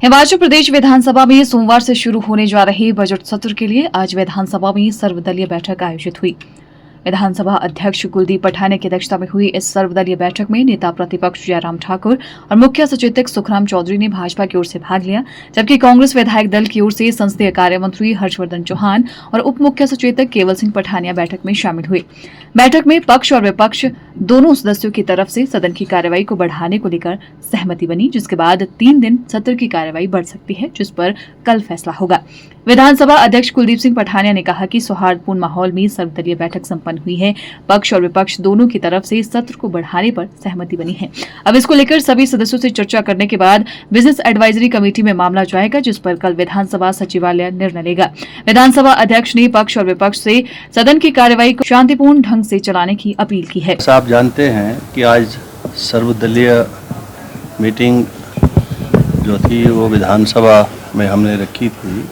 हिमाचल प्रदेश विधानसभा में सोमवार से शुरू होने जा रहे बजट सत्र के लिए आज विधानसभा में सर्वदलीय बैठक आयोजित हुई। विधानसभा अध्यक्ष कुलदीप पठानिया की अध्यक्षता में हुई इस सर्वदलीय बैठक में नेता प्रतिपक्ष जयराम ठाकुर और मुख्य सचेतक सुखराम चौधरी ने भाजपा की ओर से भाग लिया, जबकि कांग्रेस विधायक दल की ओर से संसदीय कार्य मंत्री हर्षवर्धन चौहान और उप मुख्य सचेतक केवल सिंह पठानिया बैठक में शामिल हुए। बैठक में पक्ष और विपक्ष दोनों सदस्यों की तरफ से सदन की कार्यवाही को बढ़ाने को लेकर सहमति बनी, जिसके बाद 3 दिन सत्र की कार्यवाही बढ़ सकती है, जिस पर कल फैसला होगा। विधानसभा अध्यक्ष कुलदीप सिंह पठानिया ने कहा कि सौहार्दपूर्ण माहौल में सर्वदलीय बैठक संपन्न हुई है। पक्ष और विपक्ष दोनों की तरफ से सत्र को बढ़ाने पर सहमति बनी है। अब इसको लेकर सभी सदस्यों से चर्चा करने के बाद बिजनेस एडवाइजरी कमेटी में मामला जाएगा, जिस पर कल विधानसभा सचिवालय निर्णय लेगा। विधानसभा अध्यक्ष ने पक्ष और विपक्ष से सदन की कार्यवाही को शांतिपूर्ण ढंग से चलाने की अपील की है। आप जानते हैं कि आज सर्वदलीय मीटिंग जो थी वो विधानसभा में हमने रखी थी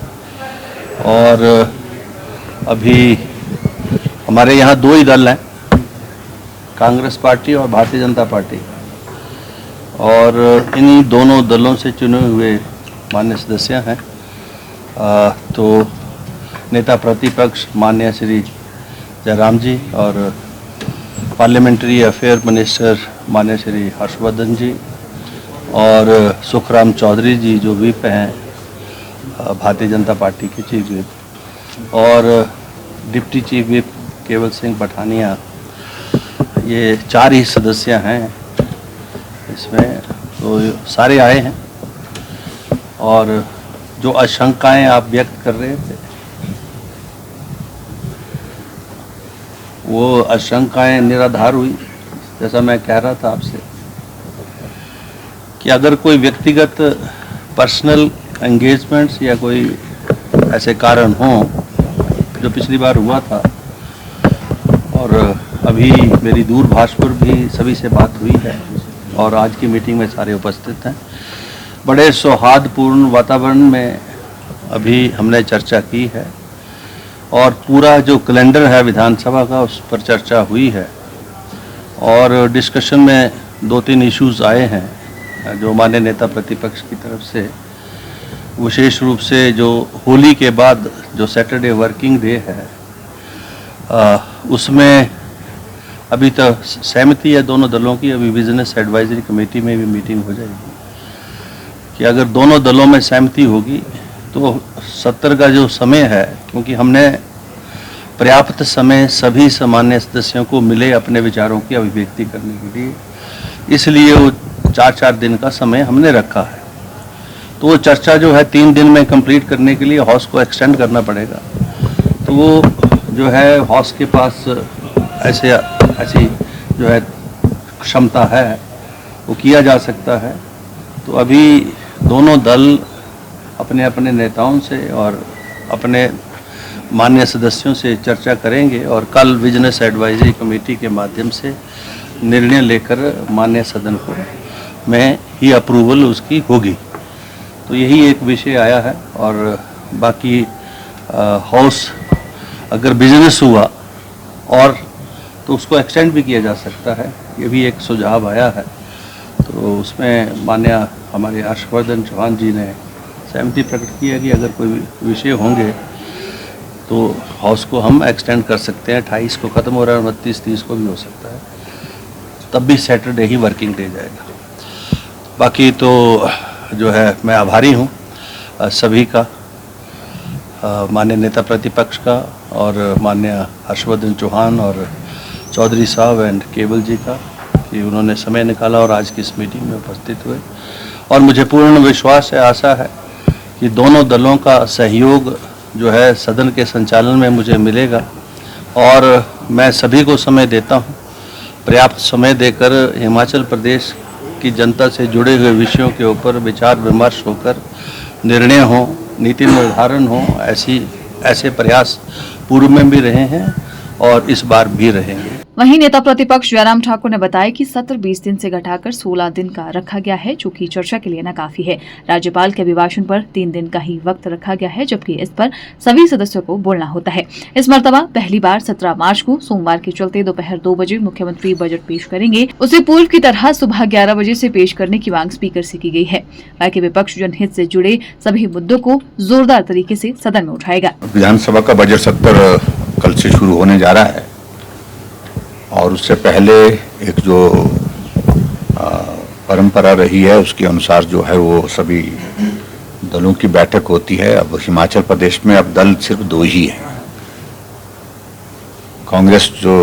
और अभी हमारे यहाँ 2 ही दल हैं, कांग्रेस पार्टी और भारतीय जनता पार्टी, और इन्हीं दोनों दलों से चुने हुए माननीय सदस्य हैं। तो नेता प्रतिपक्ष माननीय श्री जयराम जी और पार्लियामेंट्री अफेयर मिनिस्टर माननीय श्री हर्षवर्धन जी और सुखराम चौधरी जी जो व्हिप हैं भारतीय जनता पार्टी के चीफ व्हिप, और डिप्टी चीफ व्हिप केवल सिंह पठानिया, ये 4 ही सदस्य हैं इसमें। तो सारे आए हैं और जो आशंकाएं आप व्यक्त कर रहे थे वो आशंकाएं निराधार हुई। जैसा मैं कह रहा था आपसे कि अगर कोई व्यक्तिगत पर्सनल एंगेजमेंट्स या कोई ऐसे कारण हों जो पिछली बार हुआ था, और अभी मेरी दूरभाष पर भी सभी से बात हुई है और आज की मीटिंग में सारे उपस्थित हैं, बड़े सौहार्दपूर्ण वातावरण में अभी हमने चर्चा की है और पूरा जो कैलेंडर है विधानसभा का उस पर चर्चा हुई है। और डिस्कशन में 2-3 इश्यूज आए हैं जो माननीय नेता प्रतिपक्ष की तरफ से, विशेष रूप से जो होली के बाद जो सैटरडे वर्किंग डे है उसमें अभी तो सहमति है दोनों दलों की। अभी बिजनेस एडवाइजरी कमेटी में भी मीटिंग हो जाएगी कि अगर दोनों दलों में सहमति होगी तो सत्र का जो समय है, क्योंकि हमने पर्याप्त समय सभी सामान्य सदस्यों को मिले अपने विचारों की अभिव्यक्ति करने के लिए, इसलिए वो 4-4 दिन का समय हमने रखा है। तो वो चर्चा जो है 3 दिन में कंप्लीट करने के लिए हाउस को एक्सटेंड करना पड़ेगा। तो वो जो है हाउस के पास ऐसी जो है क्षमता है, वो किया जा सकता है। तो अभी दोनों दल अपने अपने नेताओं से और अपने माननीय सदस्यों से चर्चा करेंगे और कल बिजनेस एडवाइजरी कमेटी के माध्यम से निर्णय लेकर माननीय सदन को में ही अप्रूवल उसकी होगी। तो यही एक विषय आया है। और बाकी हाउस अगर बिजनेस हुआ और तो उसको एक्सटेंड भी किया जा सकता है, ये भी एक सुझाव आया है। तो उसमें माननीय हमारे हर्षवर्धन चौहान जी ने सहमति प्रकट की है कि अगर कोई विषय होंगे तो हाउस को हम एक्सटेंड कर सकते हैं। 28 को ख़त्म हो रहा है, 29-30 को भी हो सकता है, तब भी सैटरडे ही वर्किंग डे जाएगा। बाकी तो जो है मैं आभारी हूँ सभी का, माननीय नेता प्रतिपक्ष का और माननीय हर्षवर्धन चौहान और चौधरी साहब एंड केवल जी का कि उन्होंने समय निकाला और आज की इस मीटिंग में उपस्थित हुए। और मुझे पूर्ण विश्वास है, आशा है कि दोनों दलों का सहयोग जो है सदन के संचालन में मुझे मिलेगा और मैं सभी को समय देता हूँ। पर्याप्त समय देकर हिमाचल प्रदेश की जनता से जुड़े हुए विषयों के ऊपर विचार विमर्श होकर निर्णय हो, नीति निर्धारण हो, ऐसे प्रयास पूर्व में भी रहे हैं और इस बार भी रहेंगे। वहीं नेता प्रतिपक्ष जयराम ठाकुर ने बताया कि सत्र 20 दिन से घटाकर 16 दिन का रखा गया है, जो कि चर्चा के लिए नाकाफी है। राज्यपाल के अभिभाषण पर 3 दिन का ही वक्त रखा गया है, जबकि इस पर सभी सदस्यों को बोलना होता है। इस मर्तबा पहली बार 17 मार्च को सोमवार के चलते दोपहर 2 बजे मुख्यमंत्री बजट पेश करेंगे। उसे पूर्व की तरह सुबह 11 बजे से पेश करने की मांग स्पीकर से की गई है। बाकी विपक्ष जनहित से जुड़े सभी मुद्दों को जोरदार तरीके से सदन में उठाएगा। विधानसभा का बजट सत्र कल से शुरू होने जा रहा है और उससे पहले एक जो परंपरा रही है उसके अनुसार जो है वो सभी दलों की बैठक होती है। अब हिमाचल प्रदेश में अब दल सिर्फ 2 ही हैं, कांग्रेस जो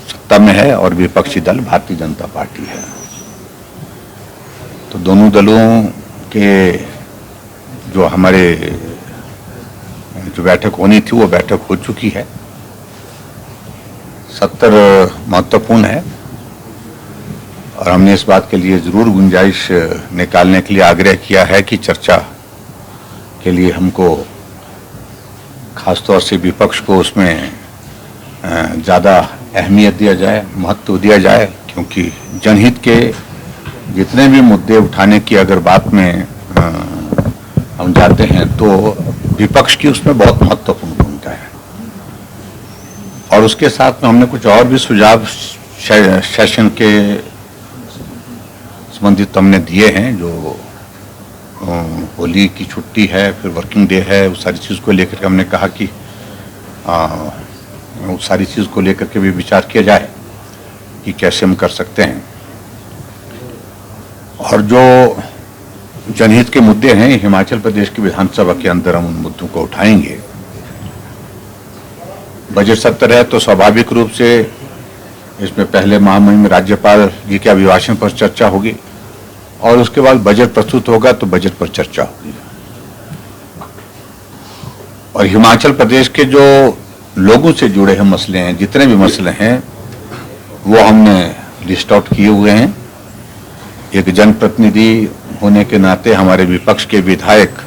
सत्ता में है और विपक्षी दल भारतीय जनता पार्टी है। तो दोनों दलों के जो हमारे जो बैठक होनी थी वो बैठक हो चुकी है। सत्र महत्वपूर्ण है और हमने इस बात के लिए जरूर गुंजाइश निकालने के लिए आग्रह किया है कि चर्चा के लिए हमको खासतौर से विपक्ष को उसमें ज़्यादा अहमियत दिया जाए, महत्व दिया जाए, क्योंकि जनहित के जितने भी मुद्दे उठाने की अगर बात में हम जाते हैं तो विपक्ष की उसमें बहुत महत्वपूर्ण भूमिका है। और उसके साथ में हमने कुछ और भी सुझाव सेशन के संबंधित हमने दिए हैं, जो होली की छुट्टी है, फिर वर्किंग डे है, उस सारी चीज़ को लेकर के हमने कहा कि उस सारी चीज़ को लेकर के भी विचार किया जाए कि कैसे हम कर सकते हैं। और जो जनहित के मुद्दे हैं हिमाचल प्रदेश की विधानसभा के अंदर हम उन मुद्दों को उठाएंगे। बजट सत्र है तो स्वाभाविक रूप से इसमें पहले महामहिम राज्यपाल जी के अभिभाषण पर चर्चा होगी और उसके बाद बजट प्रस्तुत होगा तो बजट पर चर्चा होगी। और हिमाचल प्रदेश के जो लोगों से जुड़े हैं मसले हैं, जितने भी मसले हैं वो हमने लिस्ट आउट किए हुए हैं। एक जनप्रतिनिधि होने के नाते हमारे विपक्ष के विधायक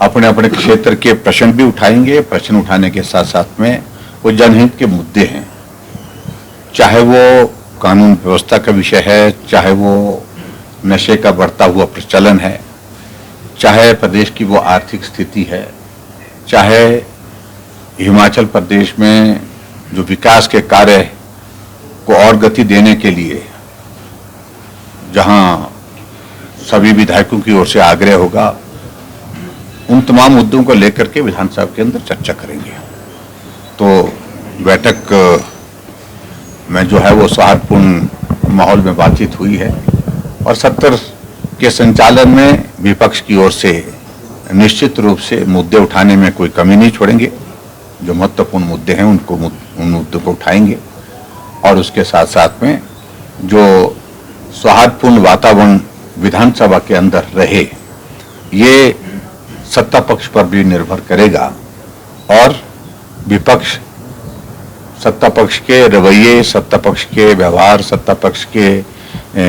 अपने अपने क्षेत्र के प्रश्न भी उठाएंगे। प्रश्न उठाने के साथ साथ में वो जनहित के मुद्दे हैं, चाहे वो कानून व्यवस्था का विषय है, चाहे वो नशे का बढ़ता हुआ प्रचलन है, चाहे प्रदेश की वो आर्थिक स्थिति है, चाहे हिमाचल प्रदेश में जो विकास के कार्य को और गति देने के लिए जहां सभी विधायकों की ओर से आग्रह होगा, उन तमाम मुद्दों को लेकर के विधानसभा के अंदर चर्चा करेंगे। तो बैठक में जो है वो सौहार्दपूर्ण माहौल में बातचीत हुई है और सत्र के संचालन में विपक्ष की ओर से निश्चित रूप से मुद्दे उठाने में कोई कमी नहीं छोड़ेंगे। जो महत्वपूर्ण मुद्दे हैं उन मुद्दों को उठाएंगे और उसके साथ साथ में जो सौहार्दपूर्ण वातावरण विधानसभा के अंदर रहे, ये सत्ता पक्ष पर भी निर्भर करेगा और विपक्ष सत्ता पक्ष के रवैये, सत्ता पक्ष के व्यवहार, सत्ता पक्ष के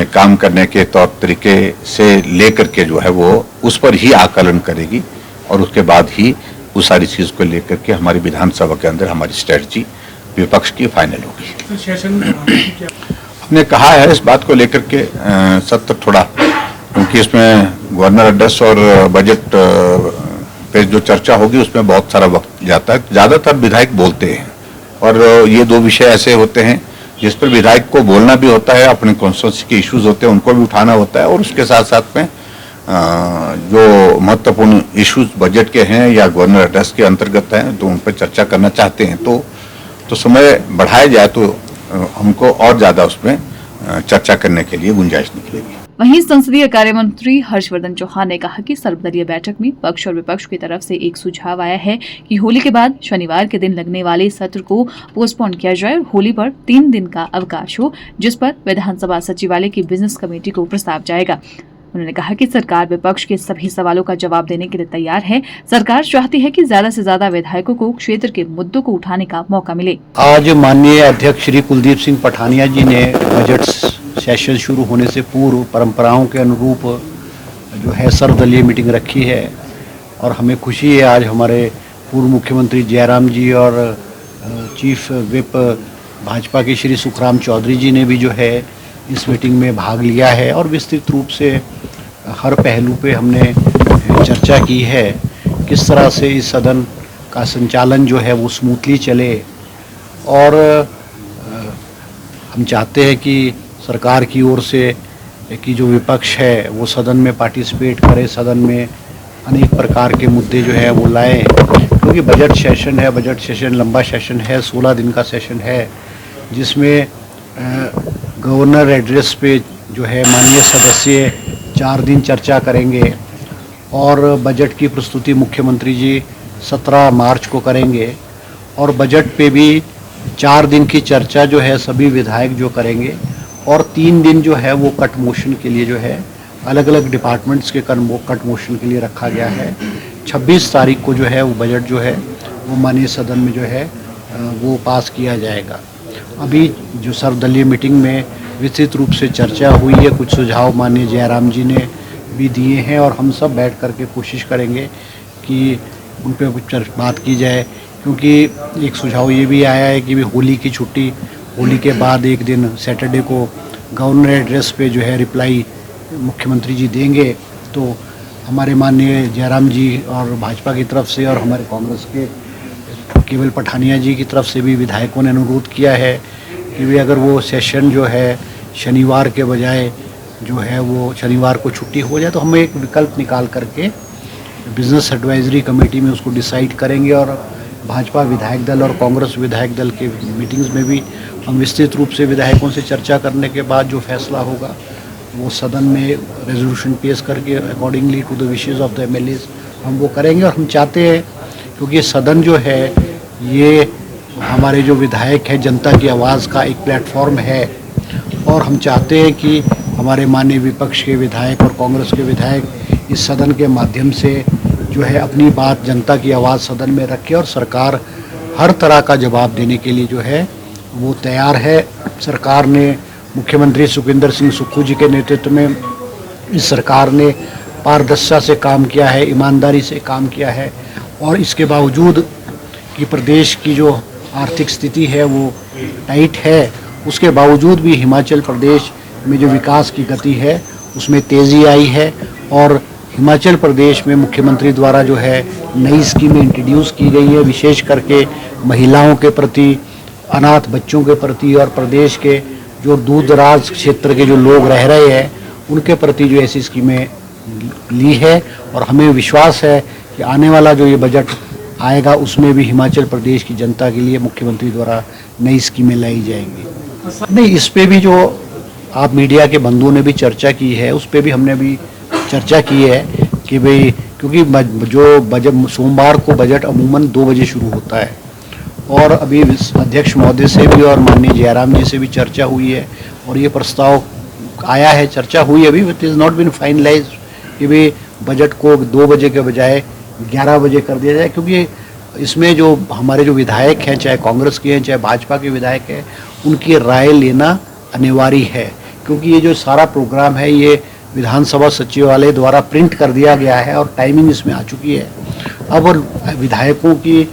काम करने के तौर तरीके से लेकर के जो है वो उस पर ही आकलन करेगी और उसके बाद ही उस सारी चीज को लेकर के हमारी विधानसभा के अंदर हमारी स्ट्रेटजी विपक्ष की फाइनल होगी। हमने कहा है इस बात को लेकर के सत्र थोड़ा, क्योंकि इसमें गवर्नर एड्रेस और बजट पे जो चर्चा होगी उसमें बहुत सारा वक्त जाता है। ज़्यादातर विधायक बोलते हैं और ये 2 विषय ऐसे होते हैं जिस पर विधायक को बोलना भी होता है, अपने कॉन्स्टिट्यूंसी के इश्यूज होते हैं उनको भी उठाना होता है और उसके साथ साथ में जो महत्वपूर्ण इश्यूज बजट के हैं या गवर्नर एड्रेस के अंतर्गत हैं तो उन पर चर्चा करना चाहते हैं तो समय बढ़ाया जाए तो हमको और ज्यादा उसमें चर्चा करने के लिए गुंजाइश निकलेगी। वहीं संसदीय कार्य मंत्री हर्षवर्धन चौहान ने कहा कि सर्वदलीय बैठक में पक्ष और विपक्ष की तरफ से एक सुझाव आया है कि होली के बाद शनिवार के दिन लगने वाले सत्र को पोस्टपोन किया जाए और होली पर 3 दिन का अवकाश हो, जिस पर विधानसभा सचिवालय की बिजनेस कमेटी को प्रस्ताव जाएगा। उन्होंने कहा कि सरकार विपक्ष के सभी सवालों का जवाब देने के लिए तैयार है। सरकार चाहती है कि ज्यादा से ज्यादा विधायकों को क्षेत्र के मुद्दों को उठाने का मौका मिले। आज माननीय अध्यक्ष श्री कुलदीप सिंह पठानिया जी ने बजट सेशन शुरू होने से पूर्व परंपराओं के अनुरूप जो है सर्वदलीय मीटिंग रखी है और हमें खुशी है आज हमारे पूर्व मुख्यमंत्री जयराम जी और चीफ विप भाजपा के श्री सुखराम चौधरी जी ने भी जो है इस मीटिंग में भाग लिया है और विस्तृत रूप से हर पहलू पे हमने चर्चा की है, किस तरह से इस सदन का संचालन जो है वो स्मूथली चले। और हम चाहते हैं कि सरकार की ओर से कि जो विपक्ष है वो सदन में पार्टिसिपेट करे, सदन में अनेक प्रकार के मुद्दे जो है वो लाए, क्योंकि बजट सेशन है, बजट सेशन लंबा सेशन है, 16 दिन का सेशन है, जिसमें गवर्नर एड्रेस पे जो है माननीय सदस्य 4 दिन चर्चा करेंगे और बजट की प्रस्तुति मुख्यमंत्री जी 17 मार्च को करेंगे और बजट पे भी 4 दिन की चर्चा जो है सभी विधायक जो करेंगे और 3 दिन जो है वो कट मोशन के लिए जो है अलग अलग डिपार्टमेंट्स के कट मोशन के लिए रखा गया है। 26 तारीख को जो है वो बजट जो है वो माननीय सदन में जो है वो पास किया जाएगा। अभी जो सर्वदलीय मीटिंग में विस्तृत रूप से चर्चा हुई है, कुछ सुझाव माननीय जयराम जी ने भी दिए हैं और हम सब बैठ कर के कोशिश करेंगे कि उन पर कुछ बात की जाए, क्योंकि एक सुझाव ये भी आया है कि भी होली की छुट्टी, होली के बाद एक दिन सैटरडे को गवर्नर एड्रेस पे जो है रिप्लाई मुख्यमंत्री जी देंगे। तो हमारे माननीय जयराम जी और भाजपा की तरफ से और हमारे कांग्रेस के केवल पठानिया जी की तरफ से भी विधायकों ने अनुरोध किया है कि भी अगर वो सेशन जो है शनिवार के बजाय जो है वो शनिवार को छुट्टी हो जाए तो हम एक विकल्प निकाल करके बिजनेस एडवाइजरी कमेटी में उसको डिसाइड करेंगे और भाजपा विधायक दल और कांग्रेस विधायक दल के मीटिंग्स में भी हम विस्तृत रूप से विधायकों से चर्चा करने के बाद जो फैसला होगा वो सदन में रेजोल्यूशन पेश करके accordingly to the wishes of the MLAs हम वो करेंगे। और हम चाहते हैं, क्योंकि सदन जो है ये हमारे जो विधायक हैं जनता की आवाज़ का एक प्लेटफॉर्म है और हम चाहते हैं कि हमारे माननीय विपक्ष के विधायक और कांग्रेस के विधायक इस सदन के माध्यम से जो है अपनी बात, जनता की आवाज़ सदन में रखे और सरकार हर तरह का जवाब देने के लिए जो है वो तैयार है। सरकार ने मुख्यमंत्री सुखविंदर सिंह सुक्खू जी के नेतृत्व में इस सरकार ने पारदर्शिता से काम किया है, ईमानदारी से काम किया है और इसके बावजूद कि प्रदेश की जो आर्थिक स्थिति है वो टाइट है, उसके बावजूद भी हिमाचल प्रदेश में जो विकास की गति है उसमें तेज़ी आई है और हिमाचल प्रदेश में मुख्यमंत्री द्वारा जो है नई स्कीमें इंट्रोड्यूस की गई है, विशेष करके महिलाओं के प्रति, अनाथ बच्चों के प्रति और प्रदेश के जो दूर दराज क्षेत्र के जो लोग रह रहे हैं उनके प्रति जो ऐसी स्कीमें ली है। और हमें विश्वास है कि आने वाला जो ये बजट आएगा उसमें भी हिमाचल प्रदेश की जनता के लिए मुख्यमंत्री द्वारा नई स्कीमें लाई जाएंगी। नहीं, इस पे भी जो आप मीडिया के बंधुओं ने भी चर्चा की है उस पर भी हमने भी चर्चा की है कि भाई, क्योंकि जो बजट सोमवार को बजट अमूमन 2 बजे शुरू होता है और अभी अध्यक्ष महोदय से भी और माननीय जयराम जी से भी चर्चा हुई है और ये प्रस्ताव आया है, चर्चा हुई अभी, it is not been finalize कि भाई बजट को 2 बजे के बजाय 11 बजे कर दिया जाए, क्योंकि इसमें जो हमारे जो विधायक हैं, चाहे कांग्रेस के हैं चाहे भाजपा के विधायक हैं, उनकी राय लेना अनिवार्य है, क्योंकि ये जो सारा प्रोग्राम है ये विधानसभा सचिवालय द्वारा प्रिंट कर दिया गया है और टाइमिंग इसमें आ चुकी है। अब विधायकों की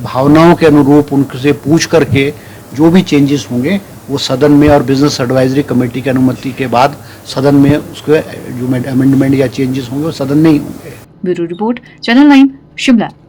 भावनाओं के अनुरूप उनसे पूछ करके जो भी चेंजेस होंगे वो सदन में और बिजनेस एडवाइजरी कमेटी की अनुमति के बाद सदन में उसके जो अमेंडमेंट या चेंजेस होंगे वो सदन में ही होंगे। Bureau report, channel 9, Shimla.